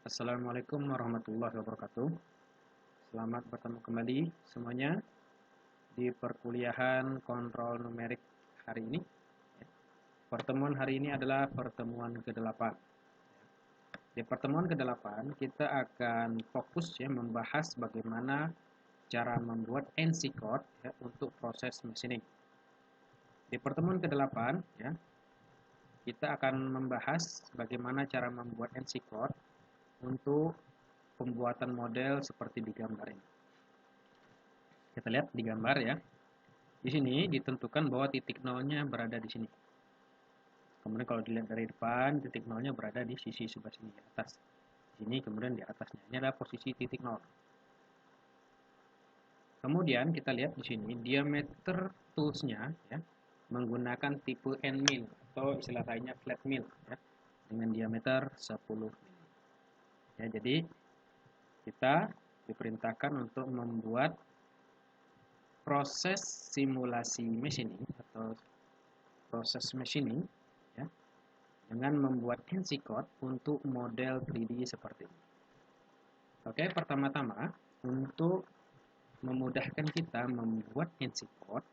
Assalamualaikum warahmatullahi wabarakatuh. Selamat bertemu kembali semuanya di perkuliahan kontrol numerik hari ini. Pertemuan hari ini adalah pertemuan ke-8. Di pertemuan ke-8 kita akan fokus membahas bagaimana cara membuat NC code untuk proses machining. Di pertemuan ke-8 kita akan membahas bagaimana cara membuat NC code untuk pembuatan model seperti di gambar ini. Kita lihat di gambar ya. Di sini ditentukan bahwa titik nolnya berada di sini. Kemudian kalau dilihat dari depan, titik nolnya berada di sisi sebelah sini di atas. Di sini kemudian di atasnya. Ini adalah posisi titik nol. Kemudian kita lihat di sini diameter toolsnya ya, menggunakan tipe end mill atau istilah lainnya flat mill ya, dengan diameter 10 mm. Ya, jadi kita diperintahkan untuk membuat proses simulasi machining atau proses machining ya, dengan membuat NC code untuk model 3D seperti ini. Oke, pertama-tama untuk memudahkan kita membuat NC code,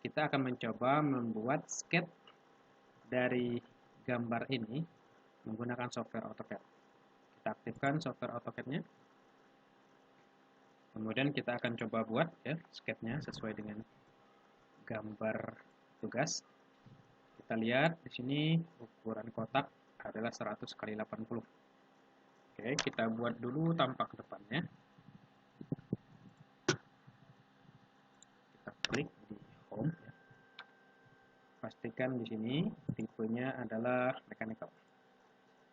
kita akan mencoba membuat sketch dari gambar ini menggunakan software AutoCAD. Kita aktifkan software AutoCAD-nya. Kemudian kita akan coba buat ya sketch-nya sesuai dengan gambar tugas. Kita lihat di sini ukuran kotak adalah 100 x 80. Oke, kita buat dulu tampak depannya. Kita klik di home. Pastikan di sini tipenya adalah mechanical.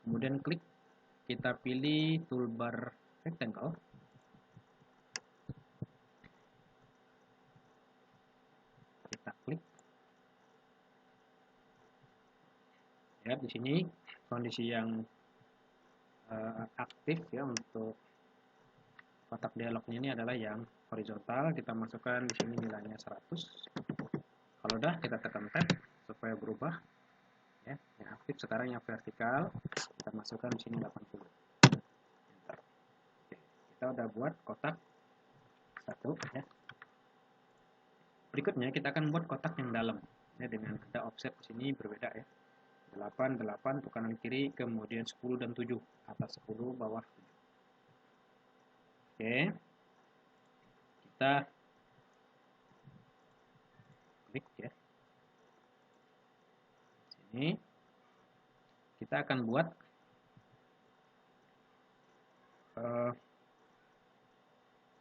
Kemudian klik, kita pilih toolbar rectangle. Kita klik. Ya, di sini kondisi yang aktif ya untuk kotak dialognya ini adalah yang horizontal. Kita masukkan di sini nilainya 100. Kalau udah kita tekan tab supaya berubah ya. Yang aktif sekarang yang vertikal kita masukkan di sini 80. Enter. Oke, kita udah buat kotak satu ya. Berikutnya kita akan buat kotak yang dalam ya, dengan ada offset di sini berbeda ya. 8 untuk kanan kiri, kemudian 10 dan 7, atas 10 bawah 7. Oke, kita klik ya sini, kita akan buat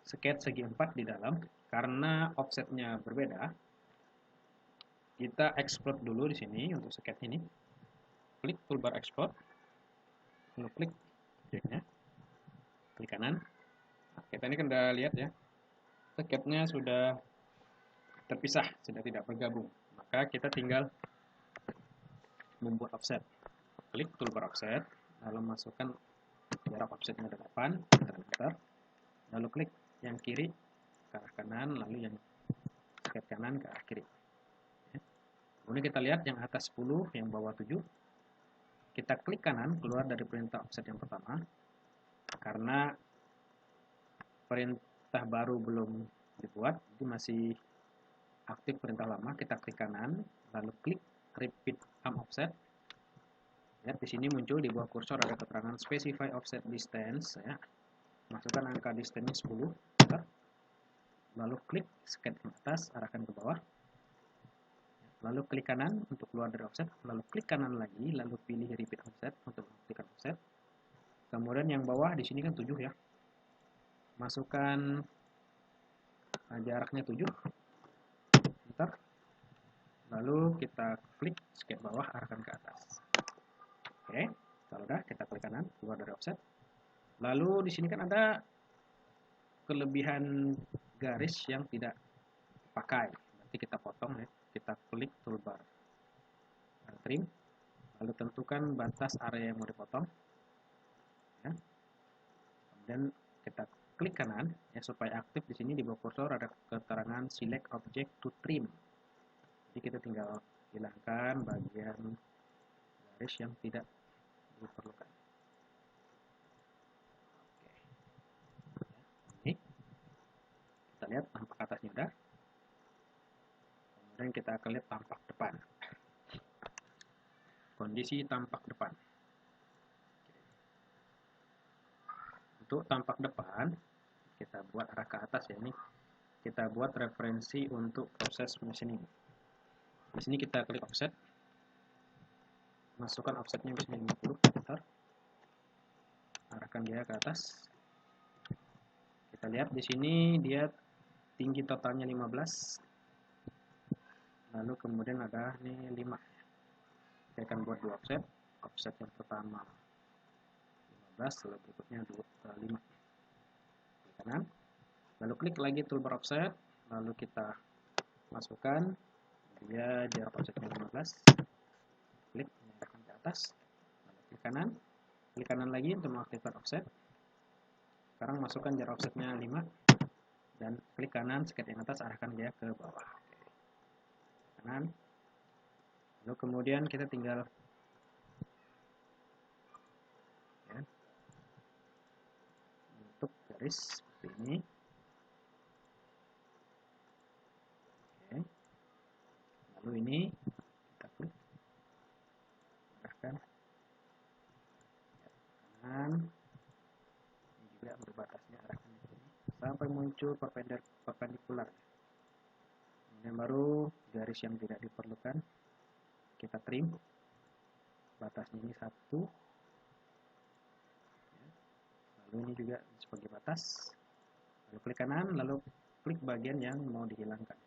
sketch segi 4 di dalam. Karena offsetnya berbeda, kita export dulu di sini untuk sketch ini. Klik toolbar export, lalu klik objeknya, klik kanan. Nah, kita ini kan udah lihat ya, sketchnya sudah terpisah, sudah tidak bergabung. Maka kita tinggal membuat offset. Klik toolbar offset, lalu masukkan jarak offsetnya 8 cm, lalu klik yang kiri ke arah kanan, lalu yang sketch kanan ke arah kiri. Kemudian kita lihat yang atas 10, yang bawah 7. Kita klik kanan keluar dari perintah offset yang pertama. Karena perintah baru belum dibuat, jadi masih aktif perintah lama, kita klik kanan, lalu klik repeat arm offset. Lihat di sini muncul di bawah kursor ada keterangan specify offset distance ya. Masukkan angka distance 10, lalu klik sketch ke atas, arahkan ke bawah. Lalu klik kanan untuk keluar dari offset, lalu klik kanan lagi, lalu pilih repeat offset untuk mengaktifkan offset. Kemudian yang bawah di sini kan 7 ya. Masukkan jaraknya 7. Enter. Lalu kita klik sketch bawah, arahkan ke atas. Oke, kalau udah kita klik kanan, keluar dari offset. Lalu di sini kan ada kelebihan garis yang tidak pakai. Nanti kita potong ya. Kita klik toolbar trim, lalu tentukan batas area yang mau dipotong ya. Kemudian kita klik kanan ya supaya aktif. Di sini di bawah kursor ada keterangan select object to trim. Jadi kita tinggal hilangkan bagian garis yang tidak diperlukan. lihat tampak atasnya udah. Kemudian kita akan lihat tampak depan. Kondisi tampak depan. Untuk tampak depan, kita buat arah ke atas ya. Ini kita buat referensi untuk proses machining. Di sini kita klik offset. Masukkan offsetnya di sini 50 meter. Arahkan dia ke atas. Kita lihat di sini dia tinggi totalnya 15. Lalu kemudian ada ini 5. Kita akan buat 2 offset. Offset yang pertama 15, lalu berikutnya 5. Klik kanan. Lalu klik lagi toolbar offset. Lalu kita masukkan dia jarak offsetnya 15. Klik mengarahkan ke atas. Lalu klik kanan. Klik kanan lagi untuk mengaktifkan offset. Sekarang masukkan jarak offsetnya 5. Dan klik kanan, sikat yang atas, arahkan dia ke bawah. Kanan. Lalu kemudian kita tinggal ya, untuk garis seperti ini. Oke. Lalu ini kita klik, arahkan kanan. Ini juga untuk batasnya arahkan ke sini sampai muncul perpendikular. Kemudian baru garis yang tidak diperlukan kita trim. Batasnya ini 1. Lalu ini juga sebagai batas. Lalu klik kanan, lalu klik bagian yang mau dihilangkan.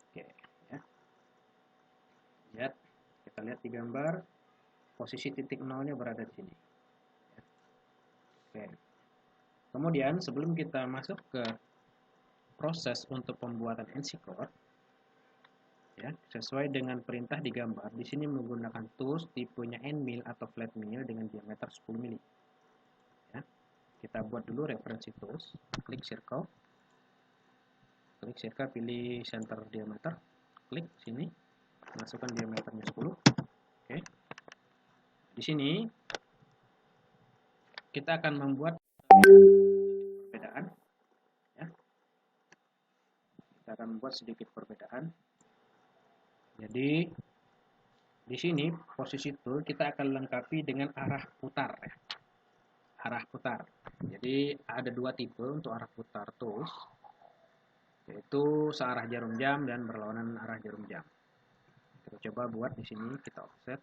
Oke, ya. Lihat, kita lihat di gambar posisi titik nolnya berada di sini. Oke. Kemudian sebelum kita masuk ke proses untuk pembuatan NC core, ya, sesuai dengan perintah di gambar, di sini menggunakan tools tipenya end mill atau flat mill dengan diameter 10 mm. Ya, kita buat dulu referensi tools, klik circle, pilih center diameter, klik sini, masukkan diameternya 10. Oke. Di sini kita akan membuat perbedaan, ya. Kita akan membuat sedikit perbedaan. Jadi di sini posisi tool kita akan lengkapi dengan arah putar, ya. Arah putar. Jadi ada 2 tipe untuk arah putar tools, yaitu searah jarum jam dan berlawanan arah jarum jam. Kita coba buat di sini, kita offset.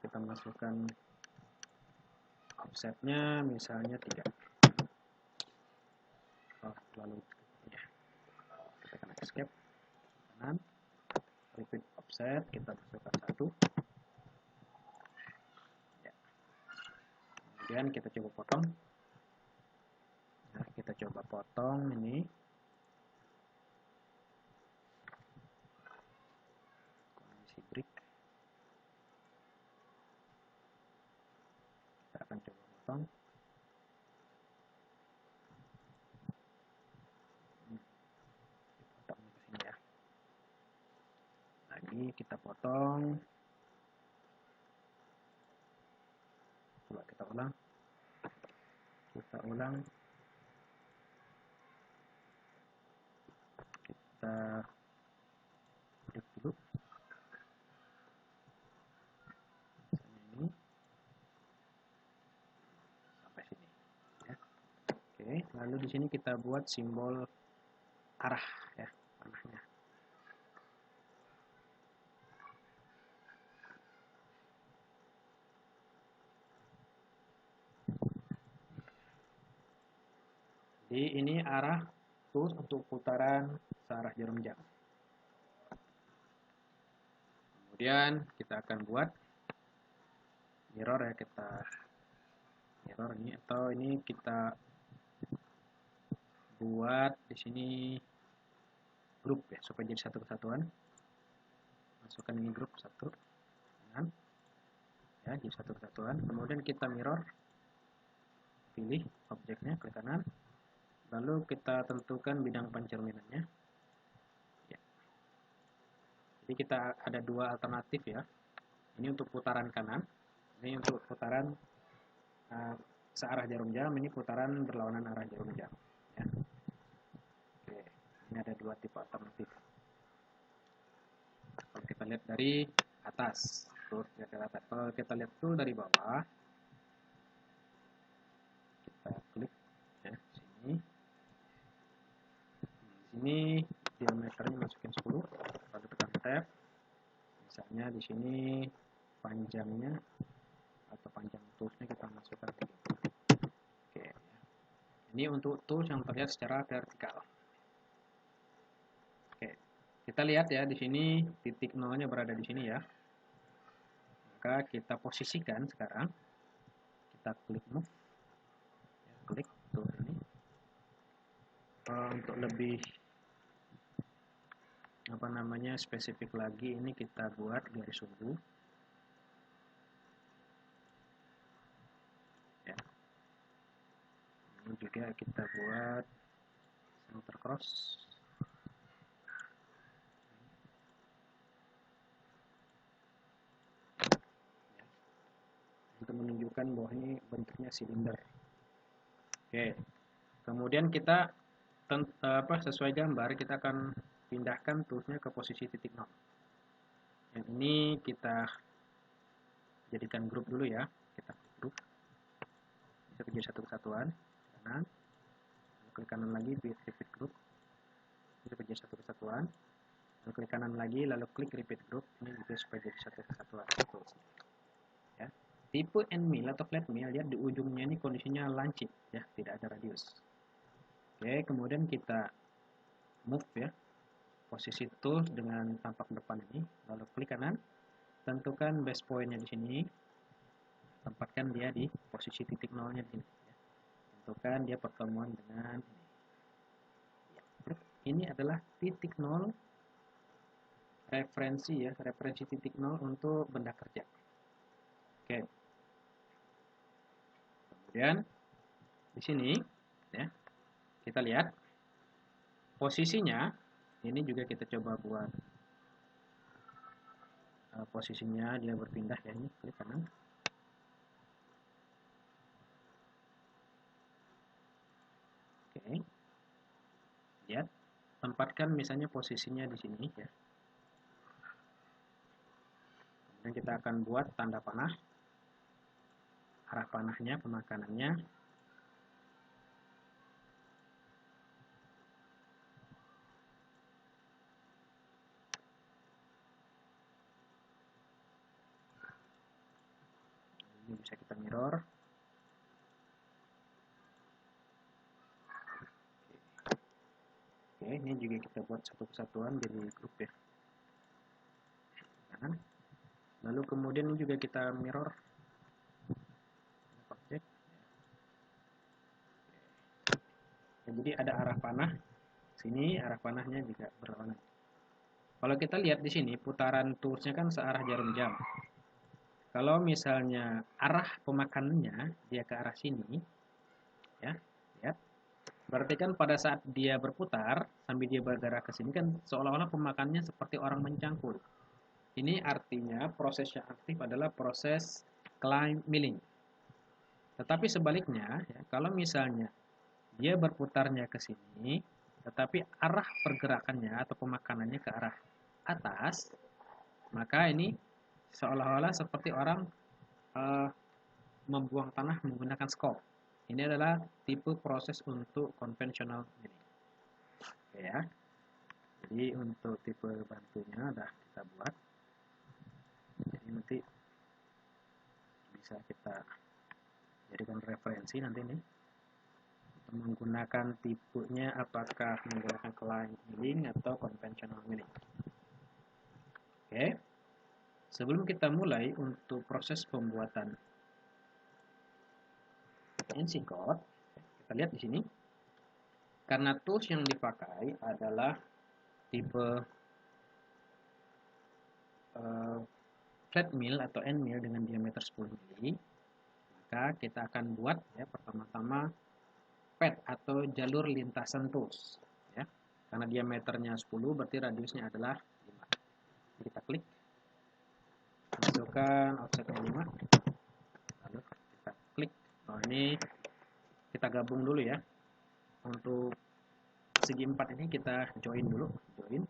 Kita masukkan offsetnya misalnya 3. Lalu ya, kita akan escape kanan, repeat offset, kita masukkan 1. Ya. Kemudian kita coba potong. Nah, kita coba potong ini. Kondisi break. Kita akan coba potong. Potong ke sini ya. Lagi kita potong. Coba kita ulang. Kita break dulu. Ini sampai sini. Ya. Oke, lalu di sini kita buat simbol arah, ya, panahnya. Jadi ini arah tools untuk putaran searah jarum jam. Kemudian kita akan buat mirror, ya, kita mirror ini, atau ini kita buat di sini grup, ya, supaya jadi satu kesatuan. Masukkan ini grup 1 kanan, ya, jadi satu kesatuan. Kemudian kita mirror, pilih objeknya, klik kanan, lalu kita tentukan bidang pencerminannya. Ya. Jadi kita ada 2 alternatif, ya. Ini untuk putaran kanan, ini untuk putaran searah jarum jam, ini putaran berlawanan arah jarum jam. Ya. Oke, ini ada dua tipe alternatif. Kalau kita lihat dari atas, kalau kita lihat tool dari bawah, kita klik ya sini. Di sini diameternya masukin 10, lalu tekan tab. Misalnya di sini panjangnya atau panjang toolsnya kita masukkan 30. Oke, ini untuk tools yang terlihat secara vertikal. Oke, kita lihat ya di sini titik nolnya berada di sini ya. Maka kita posisikan sekarang. Kita klik move, ya, klik tool ini. Untuk lebih spesifik lagi, ini kita buat garis sumbu. Ya. Ini juga kita buat center cross. Untuk menunjukkan bahwa ini bentuknya silinder. Oke, kemudian kita sesuai gambar kita akan pindahkan toolsnya ke posisi titik nol. Yang ini kita jadikan grup dulu ya, kita grup, kita kerja satu kesatuan, kanan, klik kanan lagi, repeat group, kita kerja satu kesatuan, lalu klik kanan lagi, lalu klik repeat group, ini juga supaya jadi satu kesatuan. Ya. Tipe end mill atau flat mill, lihat di ujungnya ini kondisinya lancip, ya, tidak ada radius. Oke, kemudian kita move ya, posisi tools dengan tampak depan ini, lalu klik kanan, tentukan base point-nya di sini, tempatkan dia di posisi titik nolnya di sini. Ya. Tentukan dia pertemuan dengan ini. Ya. Ini adalah titik nol referensi ya, referensi titik nol untuk benda kerja. Oke. Kemudian di sini ya, kita lihat posisinya, ini juga kita coba buat posisinya dia berpindah ya, ini klik kanan. Oke. Lihat, tempatkan misalnya posisinya di sini ya. Kemudian kita akan buat tanda panah, arah panahnya, pemakanannya. Ini bisa kita mirror. Oke, ini juga kita buat satu kesatuan jadi grup ya. Nah, lalu kemudian juga kita mirror objek. Ya, jadi ada arah panah. Sini arah panahnya juga berlawanan. Kalau kita lihat di sini putaran toolsnya kan searah jarum jam. Kalau misalnya arah pemakanannya dia ke arah sini, ya, lihat. Berarti kan pada saat dia berputar sambil dia bergerak ke sini kan seolah-olah pemakannya seperti orang mencangkul. Ini artinya proses yang aktif adalah proses climb milling. Tetapi sebaliknya, ya, kalau misalnya dia berputarnya ke sini, tetapi arah pergerakannya atau pemakanannya ke arah atas, maka ini seolah-olah seperti orang membuang tanah menggunakan skop. Ini adalah tipe proses untuk konvensional milling. Oke ya. Jadi untuk tipe bantunya udah kita buat. Jadi nanti bisa kita jadikan referensi nanti nih. Untuk menggunakan tipenya apakah menggunakan climb milling atau konvensional milling. Oke. Sebelum kita mulai untuk proses pembuatan NC code, kita lihat di sini. Karena tools yang dipakai adalah tipe flat mill atau end mill dengan diameter 10 mili, maka kita akan buat ya pertama-tama pad atau jalur lintasan tools ya. Karena diameternya 10 berarti radiusnya adalah 5. Kita klik, masukkan offsetnya 5, lalu kita klik ini kita gabung dulu ya. Untuk segi 4 ini kita join dulu, join,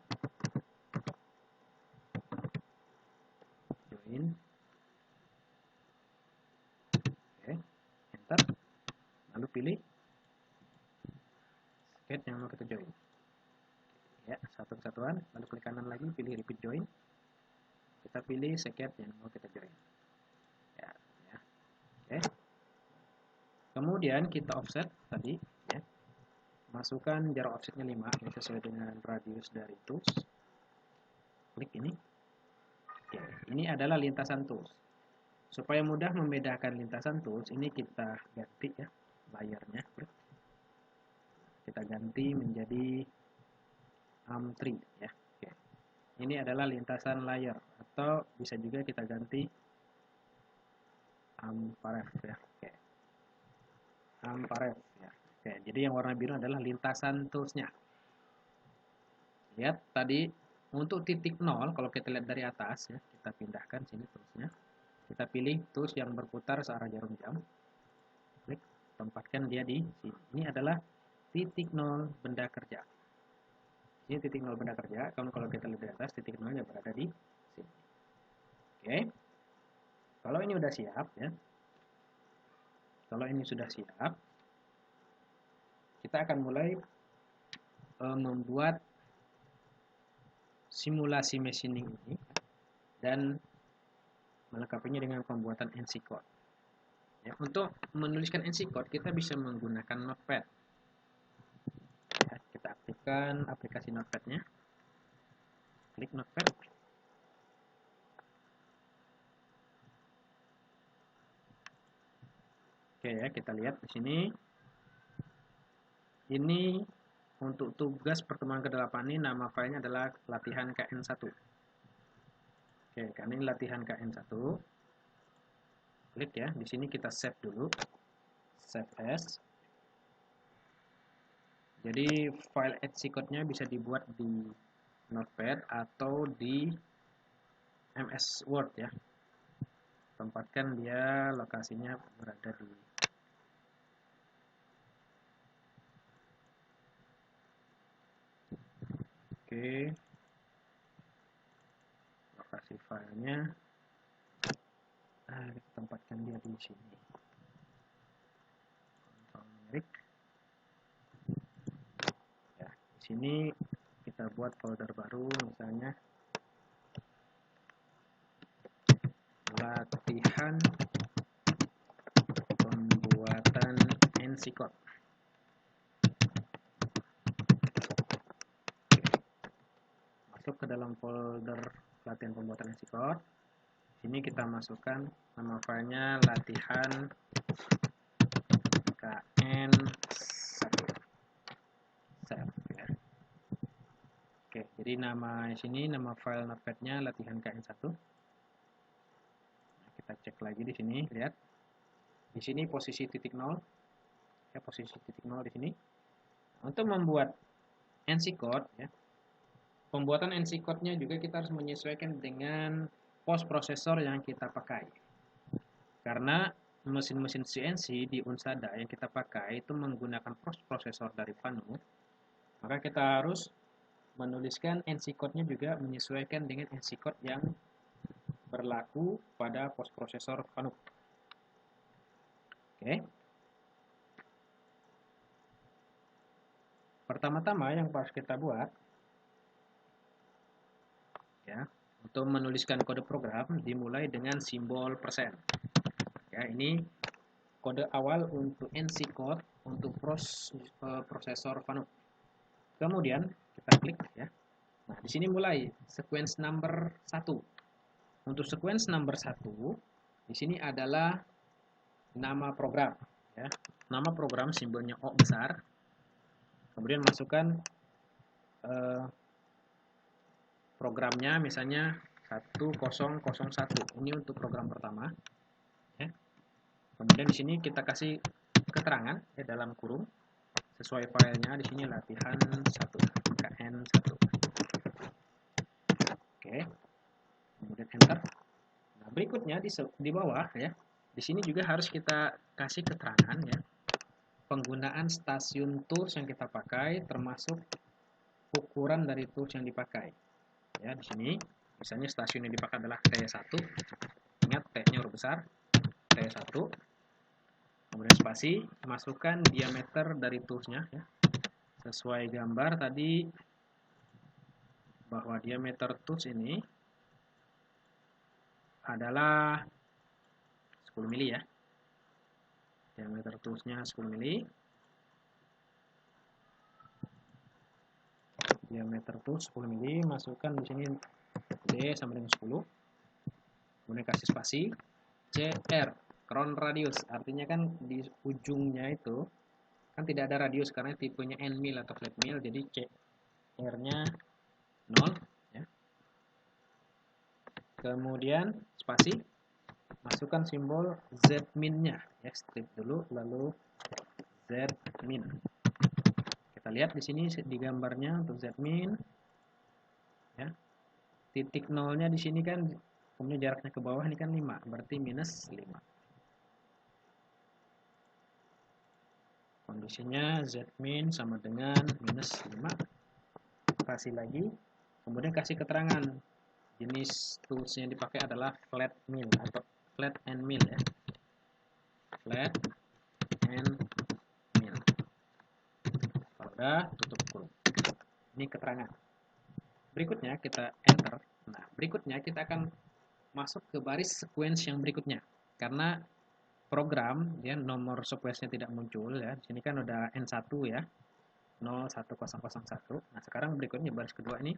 oke, enter, lalu pilih socket yang mau kita join ya, satu kesatuan, lalu klik kanan lagi, pilih repeat join, kita pilih socket yang mau kita join ya, ya. Oke, kemudian kita offset tadi ya, masukkan jarak offsetnya 5 ya, sesuai dengan radius dari tools, klik ini. Oke, ini adalah lintasan tools. Supaya mudah membedakan lintasan tools, ini kita ganti ya layernya. Kita ganti menjadi ARM3 ya. Oke. Ini adalah lintasan layer, atau bisa juga kita ganti ARM5 ya. Oke. ARM5 ya. Oke, jadi yang warna biru adalah lintasan toolsnya. Lihat tadi untuk titik 0, kalau kita lihat dari atas ya, kita pindahkan sini toolsnya. Kita pilih tools yang berputar searah jarum jam. Klik, tempatkan dia di sini. Ini adalah titik 0 benda kerja. Ini titik 0 benda kerja. Kalau kita lihat di atas, titik 0-nya berada di sini. Oke. Kalau ini sudah siap ya. Kalau ini sudah siap, kita akan mulai membuat simulasi machining ini dan melengkapinya dengan pembuatan NC code. Ya, untuk menuliskan NC code kita bisa menggunakan Notepad. Ya, kita aktifkan aplikasi Notepad-nya. Klik Notepad. Oke ya, kita lihat di sini. Ini untuk tugas pertemuan ke-8 ini nama filenya adalah latihan KN1. Oke, karena ini latihan KN1. Klik ya, di sini kita save dulu. Save as. Jadi file NC code-nya bisa dibuat di Notepad atau di MS Word ya. Tempatkan dia lokasinya berada di Oke. Lokasi filenya. Kita tempatkan dia di sini. Kontrol numerik. Ya, di sini kita buat folder baru, misalnya latihan pembuatan NC code. Masuk ke dalam folder latihan pembuatan NC code. Sini kita masukkan nama filenya latihan KN1. Save ya. Oke, jadi nama sini nama file notepad-nya latihan KN1. Nah, kita cek lagi di sini, lihat. Di sini posisi titik 0. Ya, posisi titik 0 di sini. Untuk membuat NC code ya. Pembuatan NC code-nya juga kita harus menyesuaikan dengan post prosesor yang kita pakai. Karena mesin-mesin CNC di Unsada yang kita pakai itu menggunakan post prosesor dari Fanuc, maka kita harus menuliskan NC code-nya juga menyesuaikan dengan NC code yang berlaku pada post prosesor Fanuc. Oke. Pertama-tama yang harus kita buat ya, untuk menuliskan kode program dimulai dengan simbol persen. Ya, ini kode awal untuk NC code untuk prosesor Fanuc. Kemudian kita klik ya. Nah, di sini mulai sequence number 1. Untuk sequence number 1 di sini adalah nama program ya. Nama program simbolnya O besar. Kemudian masukkan programnya, misalnya 1001. Ini untuk program pertama. Ya. Kemudian di sini kita kasih keterangan ya, dalam kurung sesuai filenya. Di sini latihan 1 KN1. Oke. Kemudian enter. Nah, berikutnya di bawah ya. Di sini juga harus kita kasih keterangan ya, penggunaan stasiun tools yang kita pakai, termasuk ukuran dari tools yang dipakai. Ya, di sini misalnya stasiun yang dipakai adalah T1. Ingat T-nya huruf besar, T1. Kemudian spasi, masukkan diameter dari toolsnya ya. Sesuai gambar tadi bahwa diameter tools ini adalah 10 mili ya. Diameter toolsnya 10 mili. Diameter tools 10 mili, masukkan di sini D sama dengan 10. Kemudian kasih spasi, CR, crown radius. Artinya kan di ujungnya itu kan tidak ada radius karena tipenya N mil atau flat mil, jadi CR-nya 0 ya. Kemudian spasi, masukkan simbol Z min-nya ya, strip dulu lalu Z min. Kita lihat di sini di gambarnya untuk Z min ya. Titik nolnya di sini kan, kemudian jaraknya ke bawah ini kan 5, berarti minus 5. Kondisinya Z min sama dengan minus 5. Kasih lagi, kemudian kasih keterangan jenis tools yang dipakai adalah flat mill atau flat and mill ya. Flat and mill. Kalau udah, tutup kurung. Ini keterangan. Berikutnya kita enter. Nah, berikutnya kita akan masuk ke baris sequence yang berikutnya. Karena program ya nomor sequence-nya tidak muncul ya. Di sini kan udah N1 ya. 01001. Nah, sekarang berikutnya baris kedua ini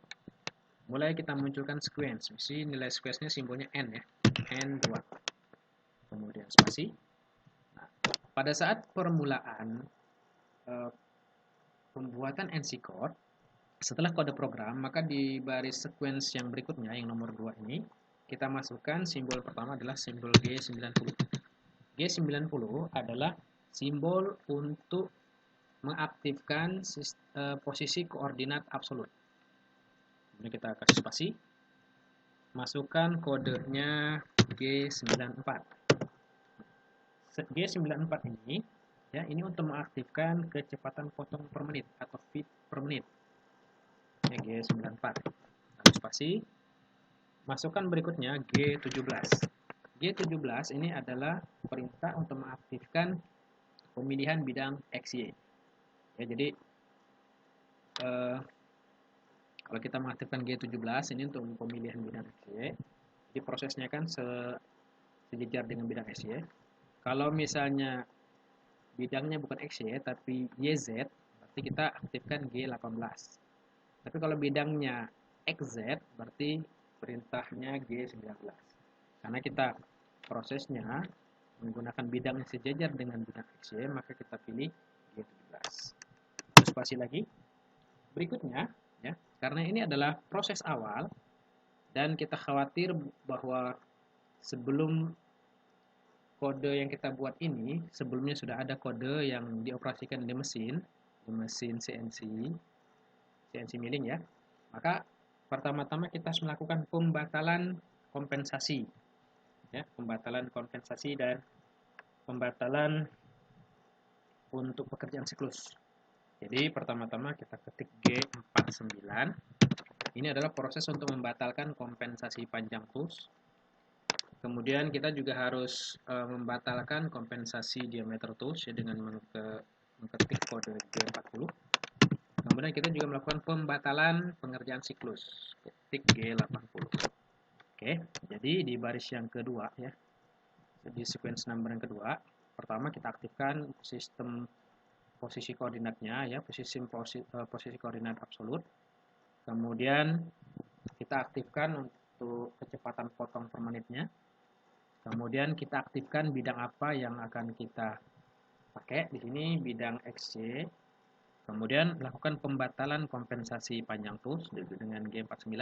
mulai kita munculkan sequence. Mesti nilai sequence-nya simbolnya N ya. N2. Kemudian spasi. Nah, pada saat permulaan pembuatan NC code, setelah kode program, maka di baris sequence yang berikutnya, yang nomor 2 ini, kita masukkan simbol pertama adalah simbol G90. G90 adalah simbol untuk mengaktifkan posisi koordinat absolut. Ini kita kasih spasi, masukkan kodenya G94. G94 ini, ya, ini untuk mengaktifkan kecepatan potong per menit atau feet per menit. G94. Lalu spasi. Masukkan berikutnya G17. G17 ini adalah perintah untuk mengaktifkan pemilihan bidang XY. Ya, jadi kalau kita mengaktifkan G17 ini untuk pemilihan bidang XY, jadi prosesnya kan sejajar dengan bidang XY. Kalau misalnya bidangnya bukan XY tapi YZ, berarti kita aktifkan G18. Tapi kalau bidangnya XZ, berarti perintahnya G19. Karena kita prosesnya menggunakan bidang yang sejajar dengan bidang XY, maka kita pilih G17. Terus spasi lagi. Berikutnya, ya, karena ini adalah proses awal, dan kita khawatir bahwa sebelum kode yang kita buat ini, sebelumnya sudah ada kode yang dioperasikan di mesin CNC milling ya, maka pertama-tama kita harus melakukan pembatalan kompensasi ya, pembatalan kompensasi dan pembatalan untuk pekerjaan siklus. Jadi pertama-tama kita ketik G49. Ini adalah proses untuk membatalkan kompensasi panjang tools. Kemudian kita juga harus membatalkan kompensasi diameter tools ya, dengan mengetik kode G40. Kemudian kita juga melakukan pembatalan pengerjaan siklus, ketik G80. Oke, jadi di baris yang kedua ya, di sequence number yang kedua, pertama kita aktifkan sistem posisi koordinatnya ya, posisi koordinat absolut. Kemudian kita aktifkan untuk kecepatan potong per menitnya. Kemudian kita aktifkan bidang apa yang akan kita pakai. Di sini bidang XY. Kemudian lakukan pembatalan kompensasi panjang tools dengan G49,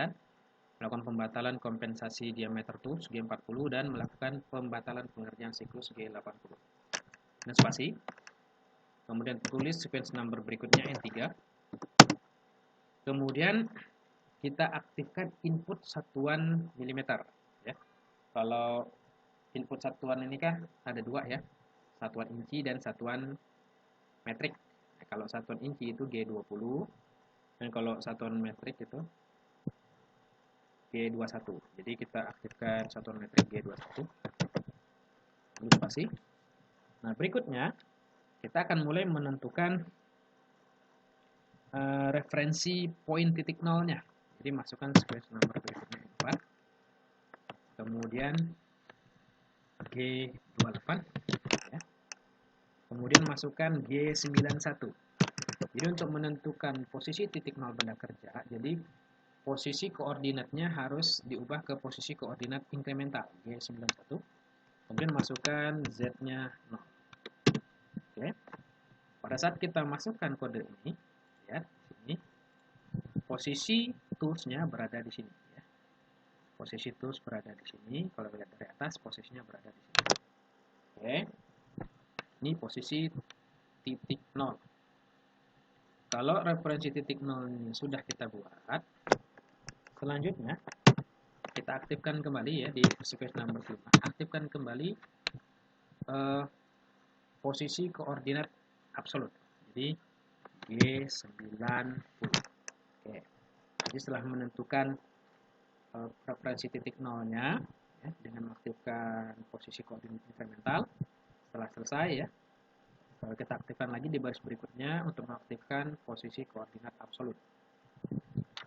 melakukan pembatalan kompensasi diameter tools G40, dan melakukan pembatalan pengerjaan siklus G80. Dan spasi. Kemudian tulis sequence number berikutnya N3. Kemudian kita aktifkan input satuan milimeter ya. Kalau input satuan ini kan ada dua ya. satuan inci dan satuan metrik. Nah, kalau satuan inci itu G20 dan kalau satuan metrik itu G21. Jadi kita aktifkan satuan metrik G21. Lalu spasi. Nah, berikutnya kita akan mulai menentukan referensi poin titik nolnya. Jadi masukkan sequence number berikutnya 4. Kemudian G28 ya. Kemudian masukkan G91. Jadi untuk menentukan posisi titik nol benda kerja, jadi posisi koordinatnya harus diubah ke posisi koordinat inkremental G91. Kemudian masukkan Z-nya 0. Oke. Pada saat kita masukkan kode ini, ya, sini posisi tools-nya berada di sini ya. Posisi tools berada di sini. Kalau lihat dari atas, posisinya berada di sini. Oke. Ini posisi titik 0. Kalau referensi titik 0 ini sudah kita buat, selanjutnya kita aktifkan kembali ya di sequence number 5. Aktifkan kembali posisi koordinat absolut. Jadi G90. Oke. Jadi setelah menentukan referensi titik nolnya ya, dengan mengaktifkan posisi koordinat inkremental, setelah selesai ya, kita aktifkan lagi di baris berikutnya untuk mengaktifkan posisi koordinat absolut.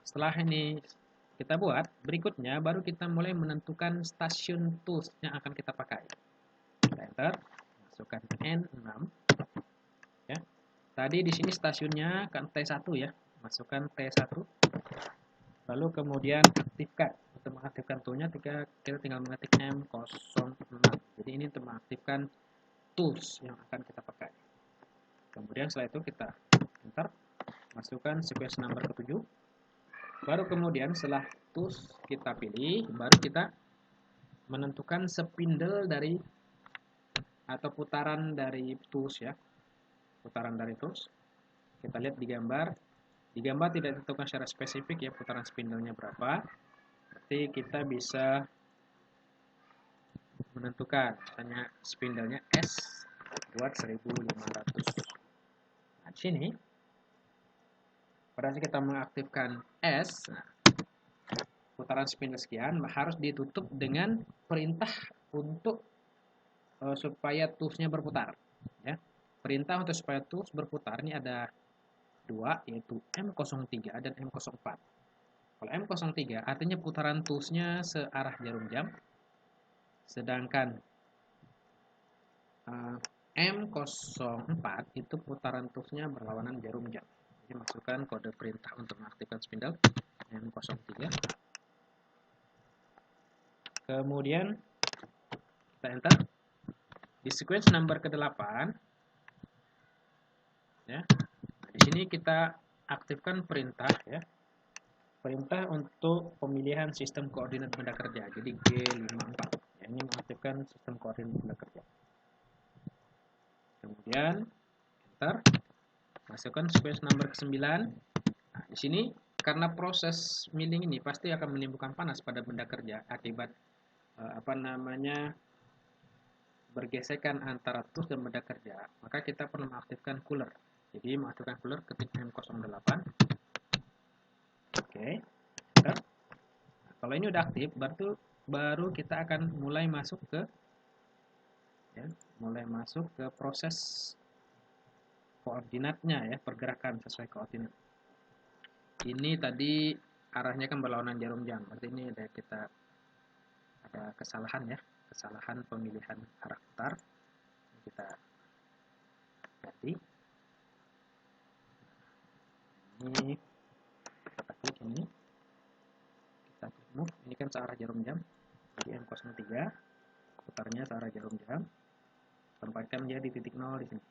Setelah ini kita buat, berikutnya baru kita mulai menentukan stasiun tools yang akan kita pakai. Kita enter, masukkan N6 ya. Tadi di sini stasiunnya kan T1 ya, masukkan T1. Lalu kemudian aktifkan. Untuk mengaktifkan toolnya kita tinggal mengetik M06. Jadi ini untuk mengaktifkan tools yang akan kita pakai. Kemudian setelah itu kita enter, masukkan sequence number ke-7. Baru kemudian setelah tools kita pilih, baru kita menentukan spindle dari atau putaran dari tools ya. Putaran dari tools. Kita lihat di gambar. Di gambar tidak ditentukan secara spesifik ya putaran spindle-nya berapa. Berarti kita bisa menentukan misalnya spindle-nya S buat 1500. Nah, di sini pada saat kita mengaktifkan S, nah, putaran spindle sekian harus ditutup dengan perintah untuk supaya toolsnya berputar ya. Perintah untuk supaya tools berputar ini ada dua, yaitu M03 dan M04. Kalau M03 artinya putaran toolsnya searah jarum jam, sedangkan M04 itu putaran toolsnya berlawanan jarum jam. Jadi masukkan kode perintah untuk mengaktifkan spindle M03. Kemudian kita enter. Di sequence number ke-8 ya. Nah, di sini kita aktifkan perintah ya. Perintah untuk pemilihan sistem koordinat benda kerja. Jadi G54. Ya, ini mengaktifkan sistem koordinat benda kerja. Kemudian enter. Masukkan sequence number ke-9. Nah, di sini karena proses milling ini pasti akan menimbulkan panas pada benda kerja akibat bergesekan antara tools dan benda kerja, maka kita perlu mengaktifkan cooler. Jadi mengaktifkan cooler, ketik M08. Oke. Nah, kalau ini udah aktif, baru kita akan mulai masuk ke proses koordinatnya ya, pergerakan sesuai koordinat. Ini tadi arahnya kan berlawanan jarum jam, berarti ini ada kesalahan ya. Kesalahan pemilihan arah putar. Kita ganti. Ini kita klik ini. Kita klik move. Ini kan searah jarum jam. Jadi M03 putarnya searah jarum jam. Tempatkan dia di titik 0 di sini.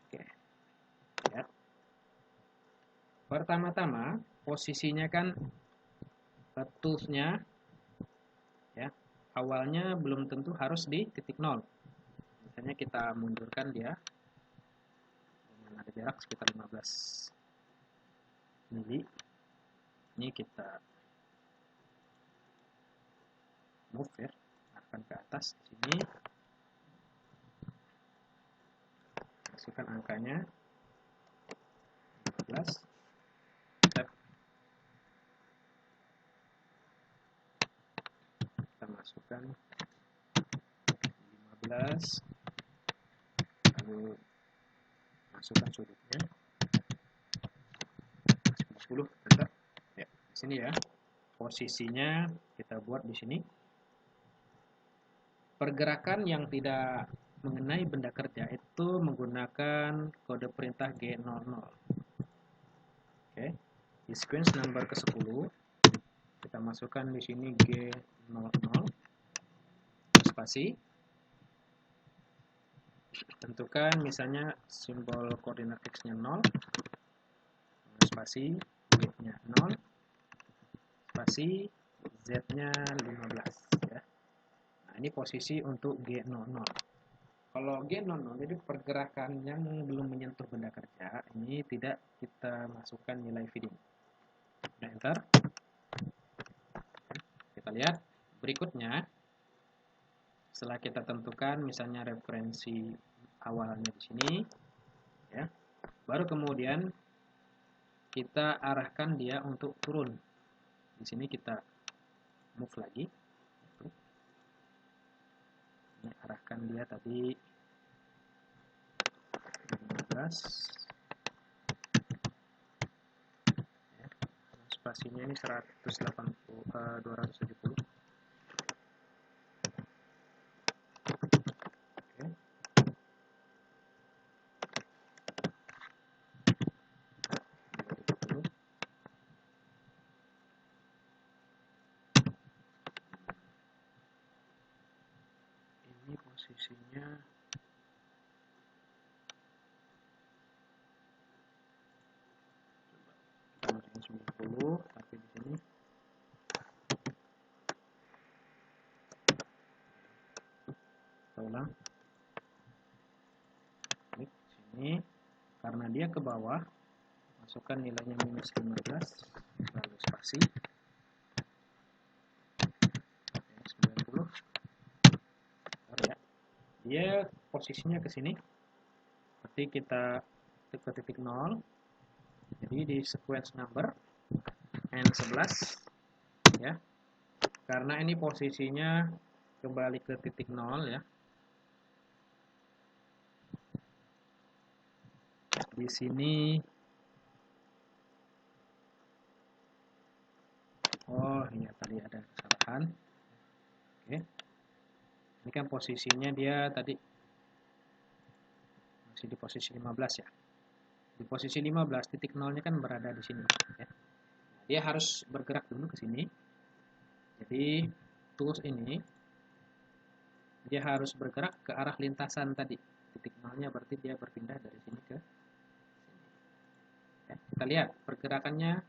Oke. Lihat. Pertama-tama posisinya kan toolsnya ya. Awalnya belum tentu harus di titik 0. Misalnya kita mundurkan dia dengan ada jarak sekitar 15 mili. Ini kita move ya, arahkan ke atas sini. masukkan angkanya 15. Tab. Kita masukkan 15, lalu masukkan sudutnya 10, enter. Ya, di sini ya. Posisinya kita buat di sini. Pergerakan yang tidak mengenai benda kerja itu menggunakan kode perintah G00. Oke. Di sequence number ke-10 kita masukkan di sini G00 spasi. Tentukan misalnya simbol koordinat X-nya 0, spasi, Y-nya 0, spasi, Z-nya 15 ya. Nah, ini posisi untuk G00. Kalau G00 jadi pergerakan yang belum menyentuh benda kerja, ini tidak kita masukkan nilai feeding. Nah, enter. Kita lihat berikutnya. Setelah kita tentukan misalnya referensi awalnya di sini ya. Baru kemudian kita arahkan dia untuk turun. Di sini kita move lagi. Ini arahkan dia tadi 15. Ya. Spasinya ini 270. Ini posisinya coba kita 90, tapi di sini kita ulang. Klik sini, karena dia ke bawah, masukkan nilainya minus 15, lalu spasi 90. Ya. Dia posisinya ke sini. Berarti kita ke titik 0. Jadi di sequence number N11 ya. Karena ini posisinya kembali ke titik 0 ya. Di sini oh iya tadi ada kesalahan. Oke. Ini kan posisinya dia tadi masih di posisi 15 ya. Di posisi 15 titik nolnya kan berada di sini ya. Dia harus bergerak dulu ke sini. Jadi tools ini dia harus bergerak ke arah lintasan tadi. Titik nolnya berarti dia berpindah dari sini ke sini. Ya, kita lihat pergerakannya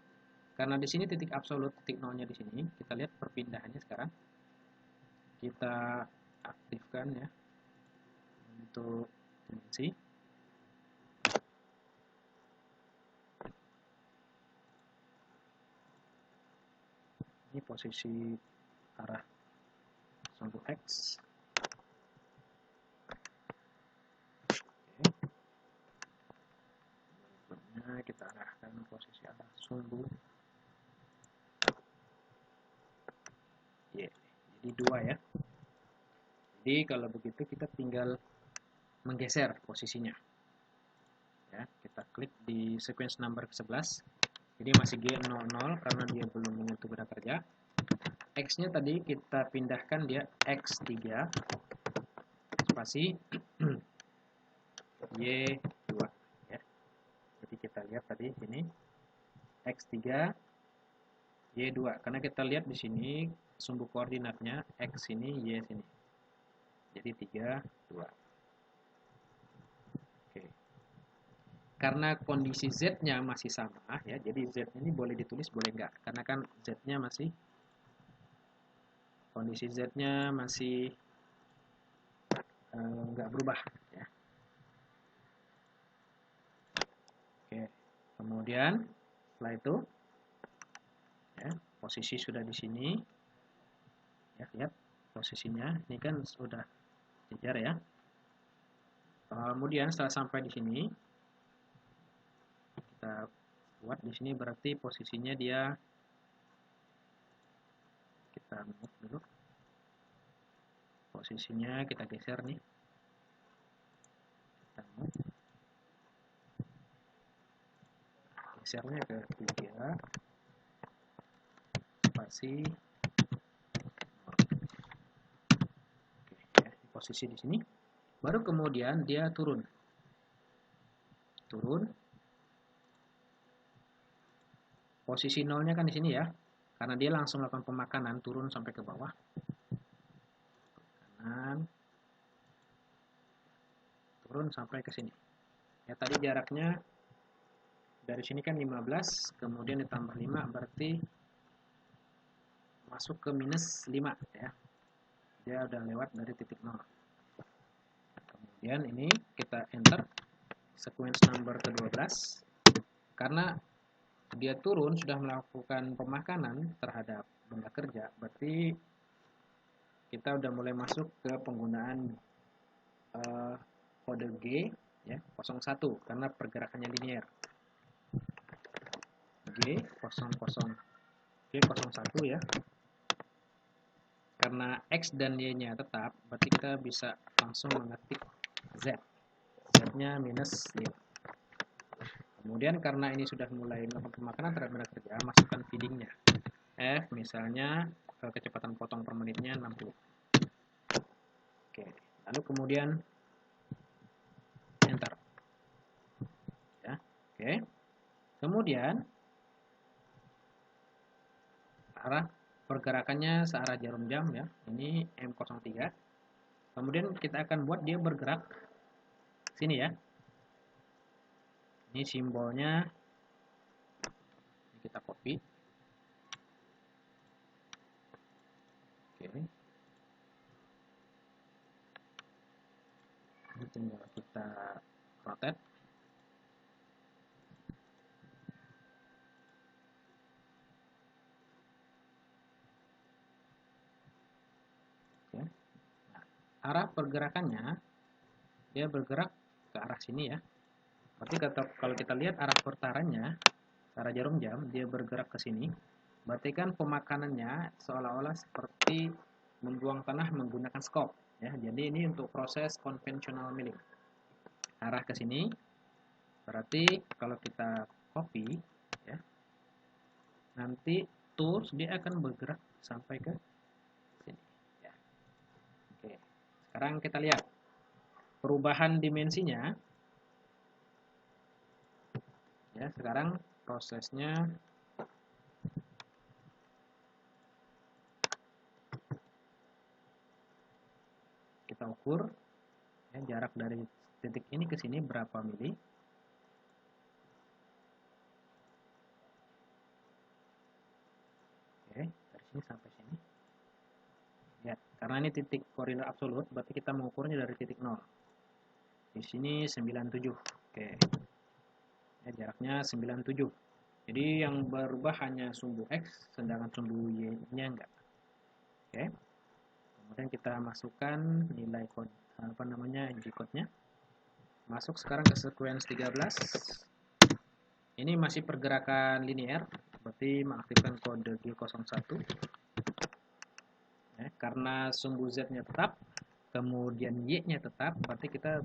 karena di sini titik absolut titik nolnya di sini. Kita lihat perpindahannya sekarang. Kita aktifkan ya untuk dimensi. Ini posisi arah sumbu X. Oke. Berikutnya kita arahkan posisi arah sumbu Y. Jadi 2 ya. Jadi kalau begitu kita tinggal menggeser posisinya. Ya, kita klik di sequence number ke-11. Jadi masih G00 karena dia belum menyentuh benda kerja. X-nya tadi kita pindahkan dia X3 spasi Y2 ya. Jadi kita lihat tadi ini X3 Y2 karena kita lihat di sini sumbu koordinatnya X sini Y sini. Jadi 3 2. Oke. Karena kondisi Z-nya masih sama ya. Jadi Z ini boleh ditulis boleh enggak karena kan Z-nya masih kondisi Z-nya masih nggak berubah ya. Oke, kemudian setelah itu ya, posisi sudah di sini ya, lihat posisinya ini kan sudah jejar ya. Kemudian setelah sampai di sini, kita buat di sini berarti posisinya dia, kita move dulu. Posisinya kita geser nih. Kita move. Gesernya ke 3. Spasi. Oke, ya, posisi di sini. Baru kemudian dia turun. Posisi nolnya kan di sini ya, karena dia langsung melakukan pemakanan, turun sampai ke bawah. Kanan, turun sampai ke sini. Ya tadi jaraknya dari sini kan 15, kemudian ditambah 5 berarti masuk ke minus 5 ya. Dia udah lewat dari titik 0. Kemudian ini kita enter sequence number ke-12. Karena dia turun sudah melakukan pemakanan terhadap benda kerja, berarti kita udah mulai masuk ke penggunaan kode G ya, 01 karena pergerakannya linear. G01 ya. Karena X dan Y-nya tetap, berarti kita bisa langsung mengetik Z. Z-nya minus 5. Kemudian karena ini sudah mulai melakukan pemakanan terhadap benda kerja, masukkan feedingnya. F misalnya kecepatan potong per menitnya 60. Oke, lalu kemudian enter. Ya, oke. Kemudian arah pergerakannya searah jarum jam ya. Ini M03. Kemudian kita akan buat dia bergerak sini ya. Ini simbolnya, ini kita copy. Oke. Ini tinggal kita rotate. Oke. Nah, arah pergerakannya dia bergerak ke arah sini ya. Berarti kalau kita lihat arah putarannya, arah jarum jam, dia bergerak ke sini. Berarti kan pemakanannya seolah-olah seperti membuang tanah menggunakan skop. Ya, jadi ini untuk proses conventional milling. Arah ke sini, berarti kalau kita copy, ya, nanti tools dia akan bergerak sampai ke sini. Ya. Oke, sekarang kita lihat perubahan dimensinya. Ya, sekarang prosesnya kita ukur ya, jarak dari titik ini ke sini berapa mili. Oke, dari sini sampai sini. Ya, karena ini titik koordinat absolut, berarti kita mengukurnya dari titik 0. Di sini 97. Oke. Ya, jaraknya 97. Jadi yang berubah hanya sumbu X, sedangkan sumbu Y-nya enggak. Oke. Kemudian kita masukkan nilai kode G-code-nya. Masuk sekarang ke sequence 13. Ini masih pergerakan linear, berarti mengaktifkan kode G01. Ya, karena sumbu Z-nya tetap, kemudian Y-nya tetap, berarti kita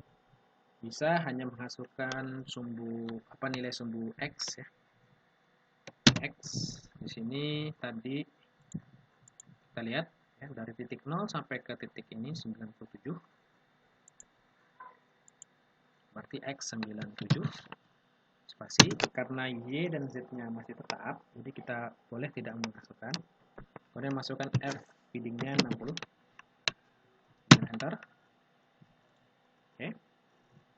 bisa hanya menghasilkan nilai sumbu X ya. X di sini tadi kita lihat ya, dari titik 0 sampai ke titik ini 97. Berarti X 97 spasi, karena Y dan Z-nya masih tetap, jadi kita boleh tidak memasukkan. Kemudian masukkan F feedingnya 60. Dan enter. Oke.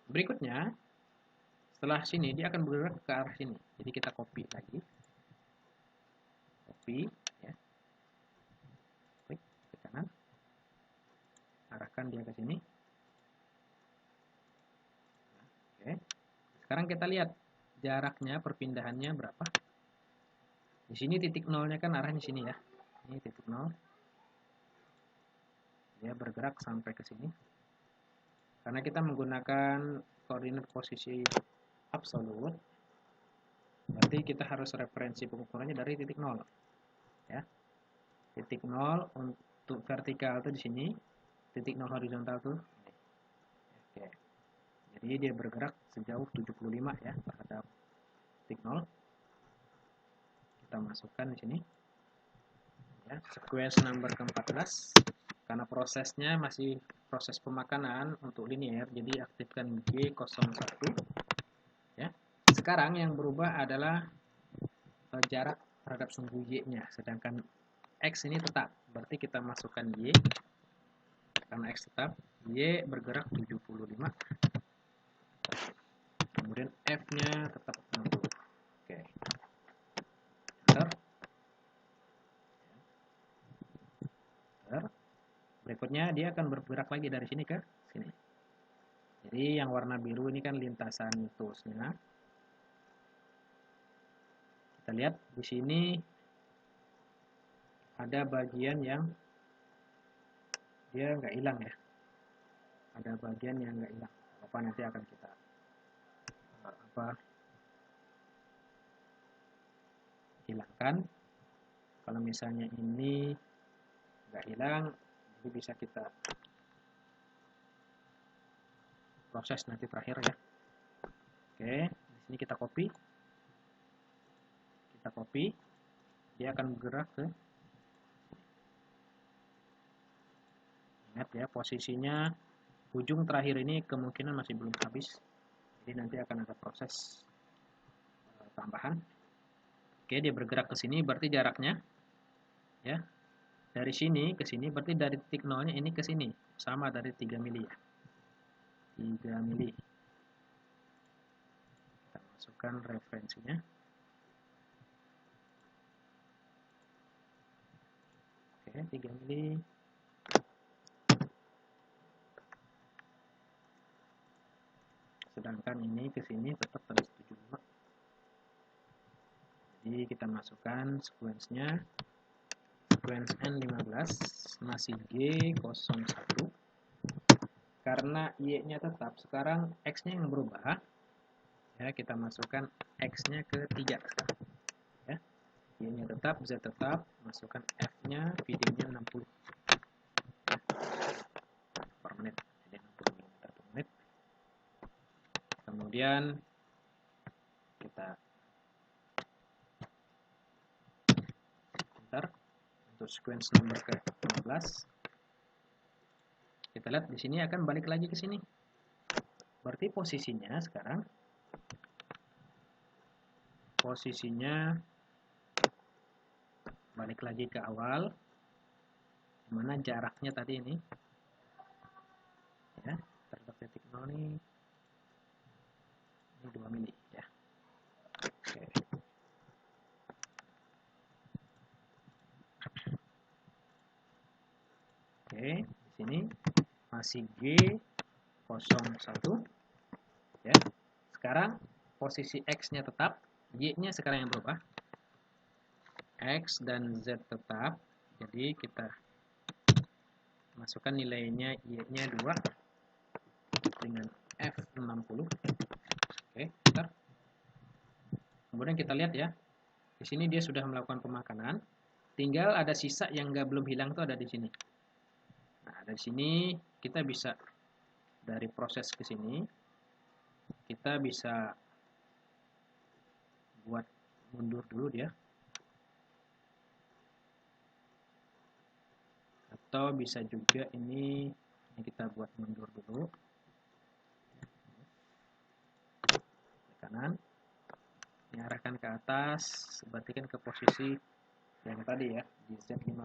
Berikutnya setelah sini dia akan bergerak ke arah sini. Jadi kita copy lagi. Copy ya. Klik ke kanan. Arahkan dia ke sini. Oke. Sekarang kita lihat jaraknya, perpindahannya berapa. Di sini titik nolnya kan arahnya sini ya. Ini titik 0. Dia bergerak sampai ke sini. Karena kita menggunakan koordinat posisi absolut, berarti kita harus referensi pengukurannya dari titik 0. Ya. Titik 0 untuk vertikal itu di sini, titik 0 horizontal tuh. Oke. Jadi dia bergerak sejauh 75 ya terhadap titik 0. Kita masukkan di sini. Ya, sequence number ke-14. Karena prosesnya masih proses pemakanan untuk linear, jadi aktifkan G01. Ya. Sekarang yang berubah adalah jarak terhadap sumbu Y-nya, sedangkan X ini tetap. Berarti kita masukkan Y, karena X tetap, Y bergerak 75. Kemudian F-nya tetap 60. Oke. Enter. Berikutnya dia akan bergerak lagi dari sini ke sini. Jadi yang warna biru ini kan lintasan toolsnya. Kita lihat di sini ada bagian yang dia nggak hilang ya. Ada bagian yang nggak hilang. Apa nanti akan kita hilangkan. Kalau misalnya ini nggak hilang, ini bisa kita proses nanti terakhir ya. Oke, di sini kita copy. Dia akan bergerak ke, ingat ya, posisinya ujung terakhir ini kemungkinan masih belum habis, jadi nanti akan ada proses tambahan. Oke, dia bergerak ke sini, berarti jaraknya ya dari sini ke sini, berarti dari titik nolnya ini ke sini sama dari 3 mili ya. 3 mili. Kita masukkan referensinya. Oke, 3 mili. Sedangkan ini ke sini tetap pada 75. Jadi kita masukkan sequence-nya. Sequence N15 masih G01. Karena Y-nya tetap, sekarang X-nya yang berubah. Ya, kita masukkan X-nya ke 3 sekarang. Ya. Y-nya tetap, Z tetap, masukkan F-nya, VD-nya 60 per menit. Jadi 60 mm per menit. Kemudian kita enter untuk sequence number ke-15. Kita lihat di sini akan balik lagi ke sini. Berarti posisinya sekarang balik lagi ke awal, mana jaraknya tadi ini ya terhadap titik 0 ini 2 mili ya. Oke, di sini masih G01 ya. Sekarang posisi X-nya tetap, Y-nya sekarang yang berubah. X dan Z tetap, jadi kita masukkan nilainya, Y-nya 2 dengan F60. Oke, bentar. Kemudian kita lihat ya, di sini dia sudah melakukan pemakanan, tinggal ada sisa yang belum hilang tuh ada di sini. Nah, dari sini kita bisa dari proses ke sini, kita bisa buat mundur dulu dia. Atau bisa juga ini kita buat mundur dulu. Ke kanan. Diarahkan ke atas, berarti kan ke posisi yang tadi ya, di Z15.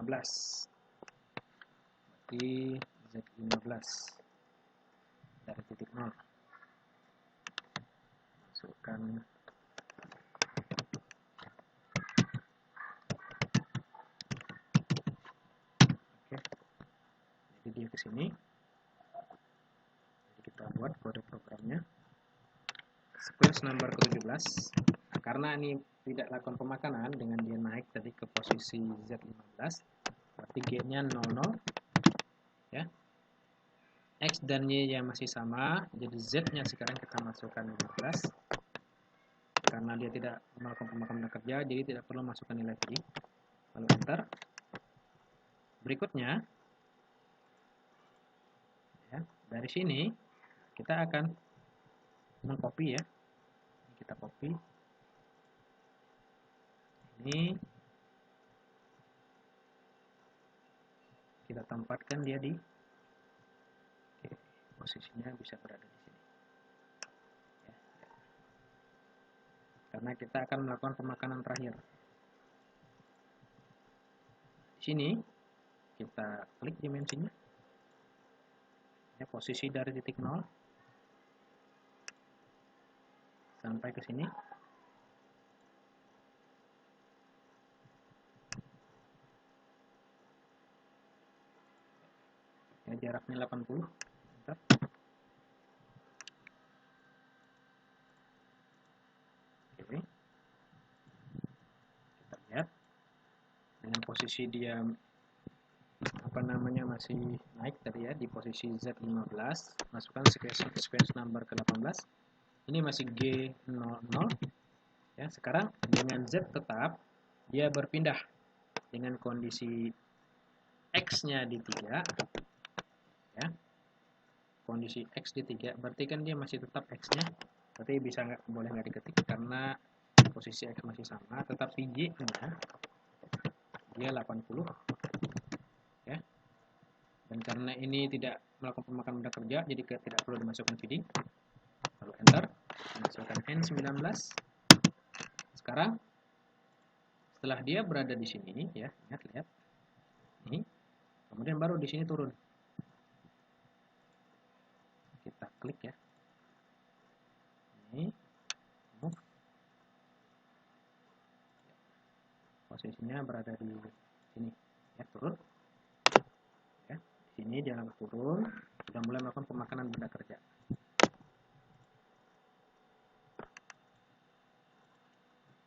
Berarti Z15 dari titik 0. Masukkan dia ke sini. Jadi kita buat kode programnya. Sequence number ke-17. Nah, karena ini tidak lakukan pemakanan dengan dia naik tadi ke posisi Z15, berarti G-nya 00 ya. X dan Y yang masih sama, jadi Z-nya sekarang kita masukkan 15. Karena dia tidak melakukan pemakaman kerja, jadi tidak perlu masukkan nilai tadi. Lalu enter. Berikutnya, ya, dari sini kita akan mengcopy ya. Kita copy. Ini kita tempatkan dia di posisinya bisa berada di sini. Ya. Karena kita akan melakukan pemakanan terakhir. Di sini kita klik dimensinya. Ya, posisi dari titik 0 sampai ke sini. Ya, jaraknya 80. Enter. Oke. Kita lihat dengan posisi dia masih naik tadi ya, di posisi Z15, masukkan sequence number ke 18. Ini masih G00 ya. Sekarang dengan Z tetap dia berpindah dengan kondisi X-nya di 3 ya. Kondisi X di 3 berarti kan dia masih tetap X-nya, berarti bisa boleh nggak diketik karena posisi X masih sama, tetapi Y-nya dia 80 ya. Dan karena ini tidak melakukan pemakaman benda kerja, jadi tidak perlu dimasukkan feeding. Lalu enter, masukkan N19. Sekarang setelah dia berada di sini ya, lihat ini, kemudian baru di sini turun. Kita klik ya, ini move, posisinya berada di sini ya, turun ya. Di sini dia langsung turun, sudah mulai melakukan pemakanan benda kerja.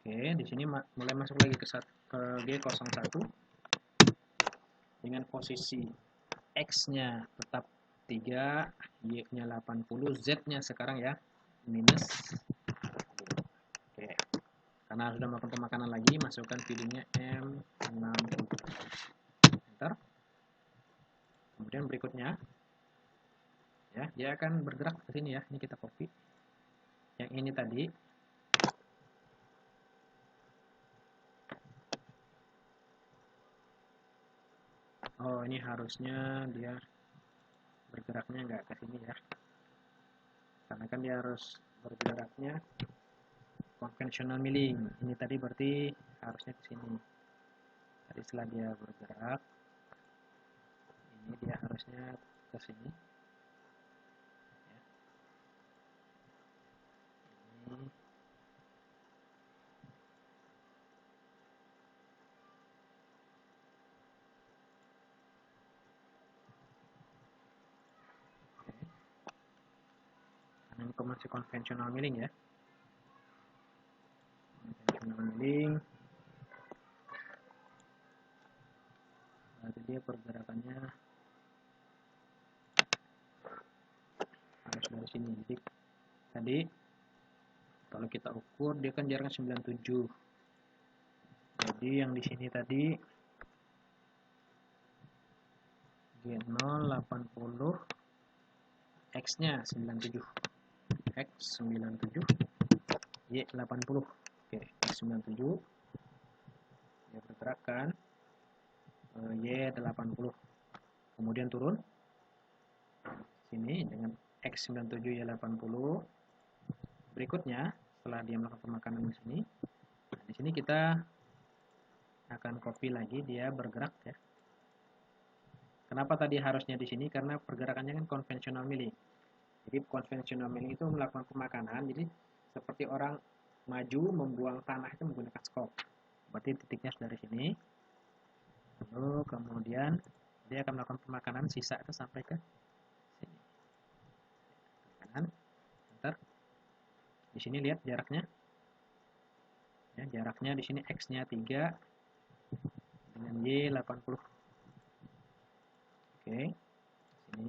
Oke, di sini mulai masuk lagi ke G01 dengan posisi X-nya tetap 3, Y-nya 80, Z-nya sekarang ya minus. Oke, karena sudah melakukan pemakanan lagi, masukkan feedingnya M60. Enter. Kemudian berikutnya ya, dia akan bergerak ke sini ya. Ini kita copy. Yang ini tadi ini harusnya dia bergeraknya nggak ke sini ya, karena kan dia harus bergeraknya conventional milling. Ini tadi berarti harusnya ke sini. Tadi setelah dia bergerak, ini dia harusnya ke sini ya. Ini ini masih conventional milling ya. Conventional milling, berarti dia pergerakannya harus dari sini. Jadi tadi kalau kita ukur dia kan jaraknya 97. Jadi yang di sini tadi G0 80, X-nya 97. X 97, Y 80. Oke, X 97. Dia bergerakkan Y 80. Kemudian turun sini dengan X 97 Y 80. Berikutnya setelah dia melakukan pemakanan di sini, nah, di sini kita akan copy lagi, dia bergerak ya. Kenapa tadi harusnya di sini? Karena pergerakannya kan conventional milling. Jadi conventional milling itu melakukan pemakanan, jadi seperti orang maju membuang tanah itu menggunakan scope. Berarti titiknya sudah dari sini. Lalu kemudian dia akan melakukan pemakanan sisa itu sampai ke sini. Kanan, enter. Di sini lihat jaraknya. Ya, jaraknya di sini X-nya 3 dengan Y 80. Oke. Sini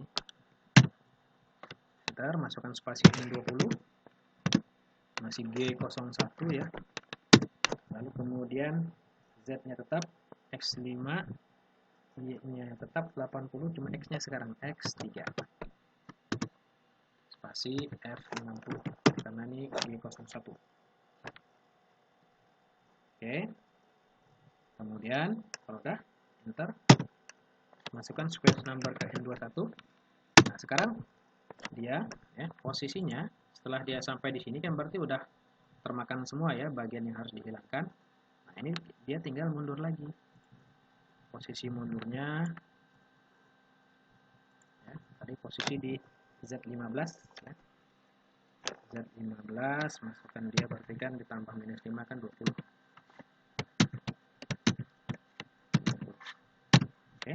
enter, masukkan spasi N20, masih G01 ya. Lalu kemudian Z-nya tetap X5, Y-nya tetap 80, cuma X-nya sekarang X3. Spasi F50, karena ini G01. Oke. Kemudian, kalau udah, enter. Masukkan sequence number ke N21. Nah, sekarang dia ya, posisinya setelah dia sampai di sini kan berarti udah termakan semua ya bagian yang harus dihilangkan. Nah, ini dia tinggal mundur lagi. Posisi mundurnya ya, tadi posisi di Z15 ya. Z15 masukkan dia berarti kan ditambah -5 kan 20. Oke.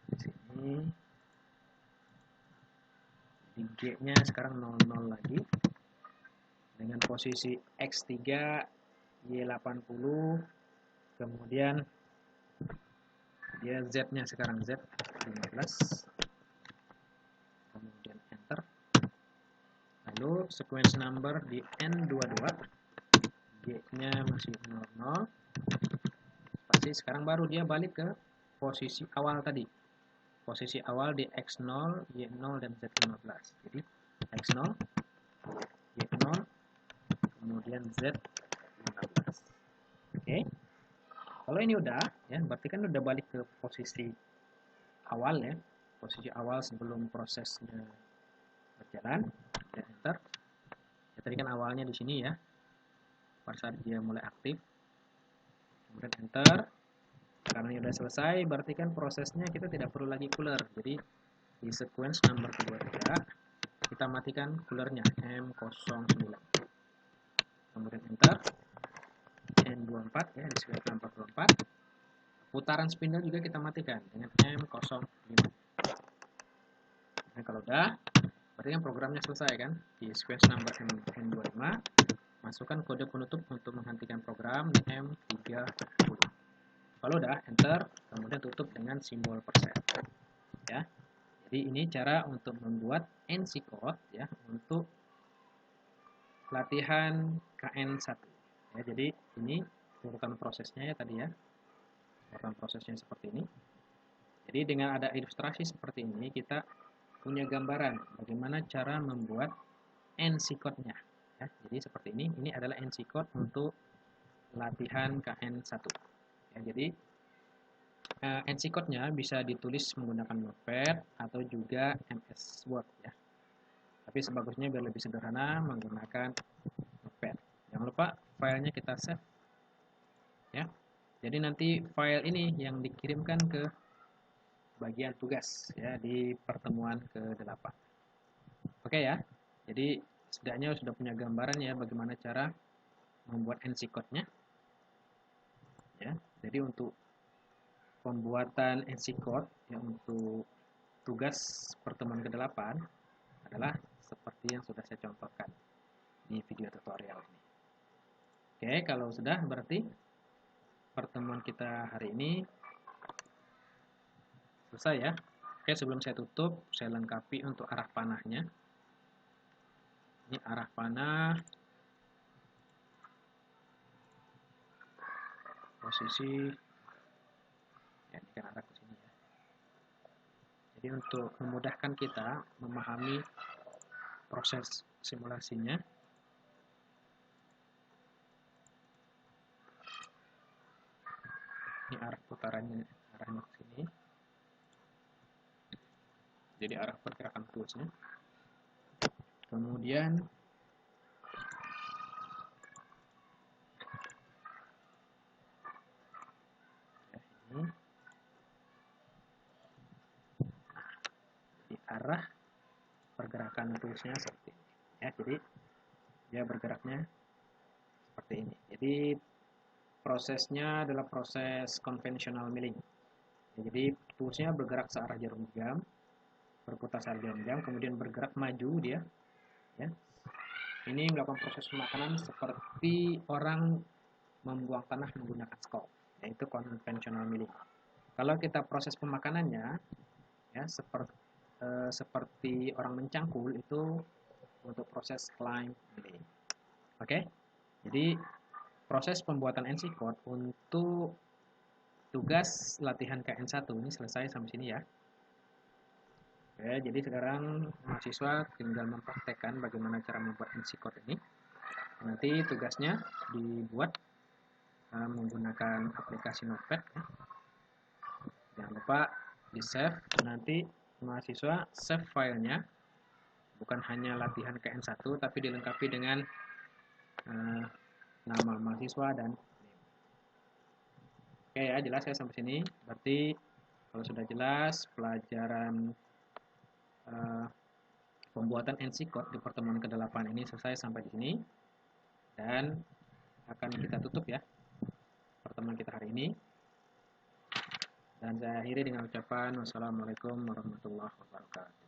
Di sini di G-nya sekarang 00 lagi. Dengan posisi X3 Y80, kemudian dia Z-nya sekarang Z15, kemudian enter. Lalu sequence number di N22, G-nya masih 00, pasti sekarang baru dia balik ke posisi awal tadi. Posisi awal di X0, Y0, dan Z15. Jadi X0, Y0, kemudian Z15. Oke. Kalau ini udah, ya berarti kan udah balik ke posisi awal ya, posisi awal sebelum prosesnya berjalan. Dan enter. Ya, tadi kan awalnya di sini ya, pada saat dia mulai aktif. Kemudian enter. Karena ini udah selesai, berarti kan prosesnya kita tidak perlu lagi cooler. Jadi di sequence number kedua kita matikan coolernya M09. Kemudian enter. N24 ya, di sequence number 24. Putaran spindle juga kita matikan dengan M05. Nah, kalau udah, berarti kan programnya selesai kan. Di sequence number N25, masukkan kode penutup untuk menghentikan program di M30. Kalau udah, enter, kemudian tutup dengan simbol persen. Ya. Jadi ini cara untuk membuat NC code ya untuk latihan KN1. Ya, jadi ini urutan prosesnya ya tadi ya. Urutan prosesnya seperti ini. Jadi dengan ada ilustrasi seperti ini kita punya gambaran bagaimana cara membuat NC code-nya. Ya, jadi seperti ini. Ini adalah NC code untuk latihan KN1. Ya, jadi NC code-nya bisa ditulis menggunakan Notepad atau juga MS Word ya. Tapi sebagusnya biar lebih sederhana menggunakan Notepad. Jangan lupa filenya kita save ya. Jadi nanti file ini yang dikirimkan ke bagian tugas ya di pertemuan ke-8. Oke ya. Jadi setidaknya sudah punya gambaran ya bagaimana cara membuat NC code-nya. Ya. Jadi untuk pembuatan NC code yang untuk tugas pertemuan ke-8 adalah seperti yang sudah saya contohkan di video tutorial ini. Oke, kalau sudah berarti pertemuan kita hari ini selesai ya. Oke, sebelum saya tutup, saya lengkapi untuk arah panahnya. Ini arah panah, posisi, ya ini kan arah ke sini ya. Jadi untuk memudahkan kita memahami proses simulasinya, ini arah putarannya, arahnya ke sini. Jadi arah pergerakan toolsnya. Kemudian ini di arah pergerakan toolsnya seperti ini. Ya, jadi dia bergeraknya seperti ini. Jadi prosesnya adalah proses konvensional milling. Ya, jadi toolsnya bergerak searah jarum jam, berputar searah jarum jam, kemudian bergerak maju dia. Ya. Ini melakukan proses pemakanan seperti orang membuang tanah menggunakan scope, yaitu konvensional milling. Kalau kita proses pemakanannya, ya seperti seperti orang mencangkul itu untuk proses climb delay. Oke, jadi proses pembuatan NC code untuk tugas latihan KN1 ini selesai sampai sini ya. Oke, jadi sekarang mahasiswa tinggal mempraktekkan bagaimana cara membuat NC code ini. Nanti tugasnya dibuat menggunakan aplikasi Notepad ya. Jangan lupa di save, nanti mahasiswa save filenya bukan hanya latihan KN1 tapi dilengkapi dengan nama mahasiswa dan oke ya, jelas ya sampai sini. Berarti kalau sudah jelas pelajaran pembuatan NC code di pertemuan ke-8 ini selesai sampai di sini dan akan kita tutup ya pertemuan kita hari ini. Dan saya akhiri dengan ucapan wassalamualaikum warahmatullahi wabarakatuh.